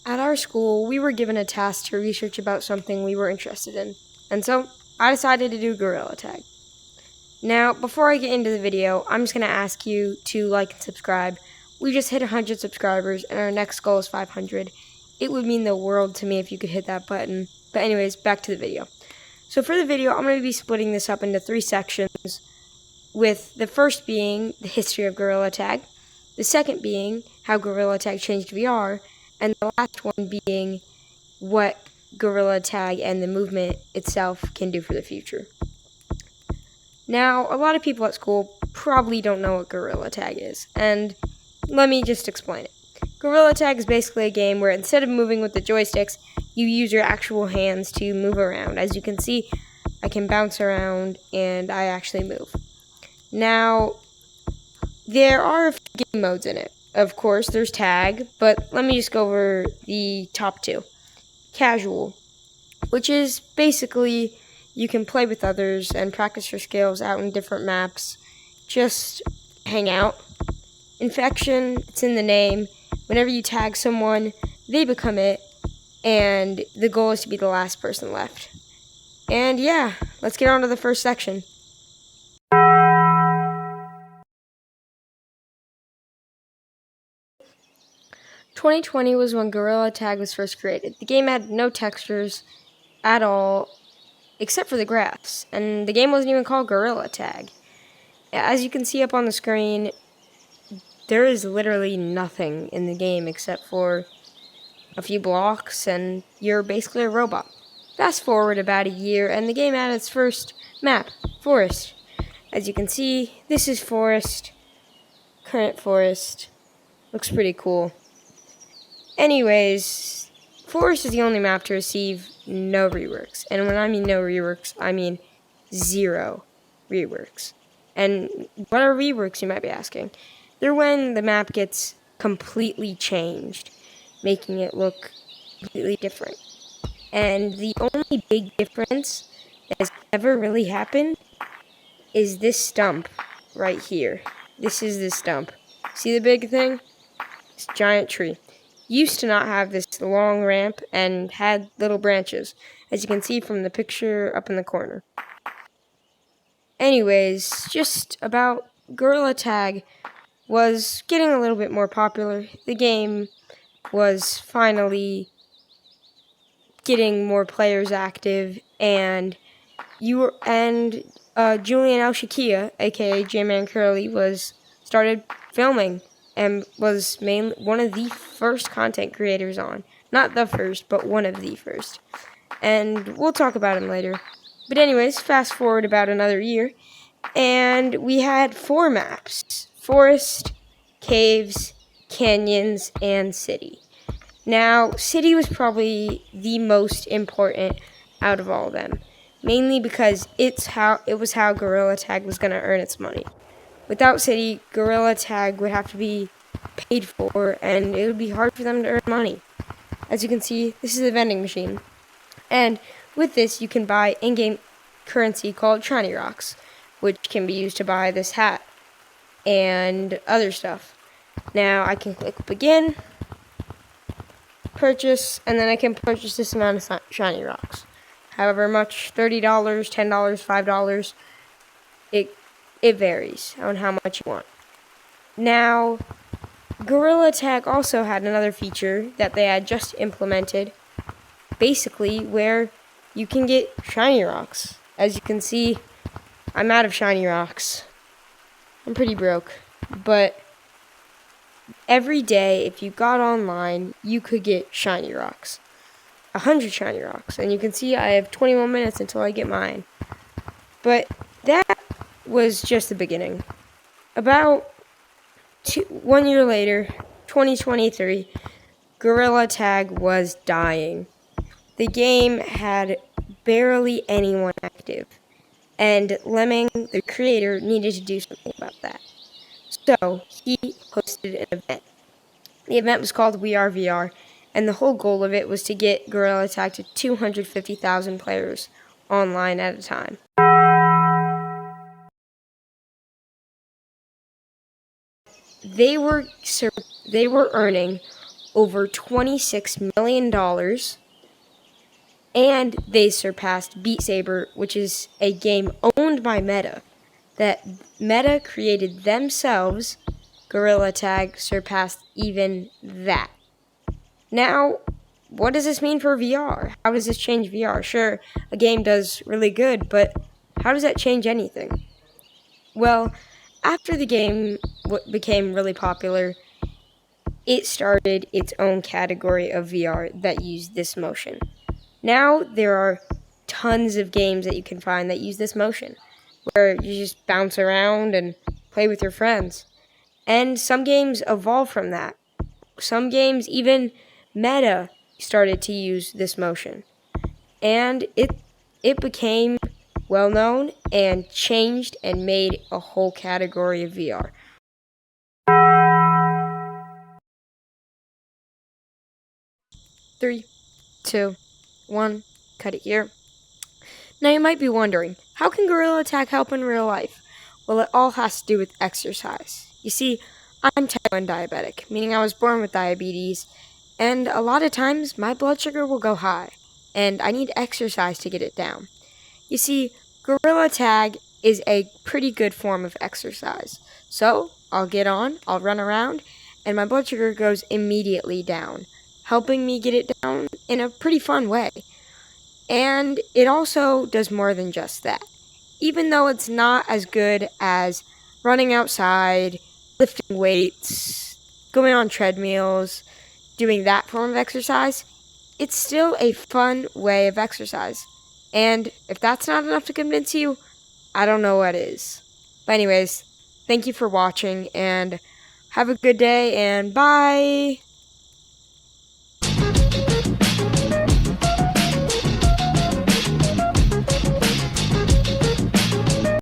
At our school, we were given a task to research about something we were interested in, and so I decided to do Gorilla Tag. Now, before I get into the video, I'm just going to ask you to like and subscribe. We just hit 100 subscribers, and our next goal is 500. It would mean the world to me if you could hit that button. But anyways, back to the video. So for the video, I'm going to be splitting this up into 3 sections, with the first being the history of Gorilla Tag, the second being how Gorilla Tag changed VR, and the last one being what Gorilla Tag and the movement itself can do for the future. Now, a lot of people at school probably don't know what Gorilla Tag is, and let me just explain it. Gorilla Tag is basically a game where instead of moving with the joysticks, you use your actual hands to move around. As you can see, I can bounce around and I actually move. Now, there are a few game modes in it. Of course, there's Tag, but let me just go over the top 2. Casual, which is basically you can play with others and practice your skills out in different maps. Just hang out. Infection, it's in the name. Whenever you tag someone, they become it, and the goal is to be the last person left. And yeah, let's get on to the first section. "2020 was when Gorilla Tag was first created. The game had no textures at all, except for the graphs, and the game wasn't even called Gorilla Tag. As you can see up on the screen, there is literally nothing in the game except for a few blocks, and you're basically a robot. Fast forward about a year, and the game had its first map, Forest. As you can see, this is Forest, current Forest. Looks pretty cool. Anyways, Forest is the only map to receive no reworks. And when I mean no reworks, I mean 0 reworks. And what are reworks, you might be asking? They're when the map gets completely changed, making it look completely different. And the only big difference that has ever really happened is this stump right here. This is the stump. See the big thing? This giant tree. Used to not have this long ramp and had little branches, as you can see from the picture up in the corner. Anyways, just about Gorilla Tag was getting a little bit more popular. The game was finally getting more players active, and Julian El Shakia, aka J-Man Curly, started filming and was one of the first content creators on. Not the first, but one of the first. And we'll talk about him later. But anyways, fast forward about another year, and we had 4 maps: Forest, Caves, Canyons, and City. Now, City was probably the most important out of all of them, mainly because it was how Gorilla Tag was going to earn its money. Without City, Gorilla Tag would have to be paid for, and it would be hard for them to earn money. As you can see, this is a vending machine, and with this, you can buy in-game currency called Shiny Rocks, which can be used to buy this hat and other stuff. Now, I can click Begin, Purchase, and then I can purchase this amount of Shiny Rocks. However much, $30, $10, $5, it varies on how much you want. Now, Gorilla Tag also had another feature that they had just implemented, basically where you can get Shiny Rocks. As you can see, I'm out of Shiny Rocks. I'm pretty broke, but every day, if you got online, you could get Shiny Rocks. 100 Shiny Rocks. And you can see I have 21 minutes until I get mine. But that was just the beginning. About 1 year later, 2023, Gorilla Tag was dying. The game had barely anyone active. And Lemming, the creator, needed to do something about that. So, he hosted an event. The event was called We Are VR, and the whole goal of it was to get Gorilla Tag to 250,000 players online at a time. They were earning over $26 million, and they surpassed Beat Saber, which is a game owned by Meta, that Meta created themselves. Gorilla Tag surpassed even that. Now, what does this mean for VR? How does this change VR? Sure, a game does really good, but how does that change anything? Well, after the game became really popular, it started its own category of VR that used this motion. Now, there are tons of games that you can find that use this motion, where you just bounce around and play with your friends. And some games evolve from that. Some games, even Meta, started to use this motion. And it became well known and changed and made a whole category of VR. Three, two, one, cut it here. Now you might be wondering, how can Gorilla Tag help in real life? Well, it all has to do with exercise. You see, I'm type 1 diabetic, meaning I was born with diabetes, and a lot of times my blood sugar will go high, and I need exercise to get it down. You see, Gorilla Tag is a pretty good form of exercise. So, I'll get on, I'll run around, and my blood sugar goes immediately down, helping me get it down in a pretty fun way. And it also does more than just that. Even though it's not as good as running outside, lifting weights, going on treadmills, doing that form of exercise, it's still a fun way of exercise. And if that's not enough to convince you, I don't know what is. But anyways, thank you for watching, and have a good day, and bye!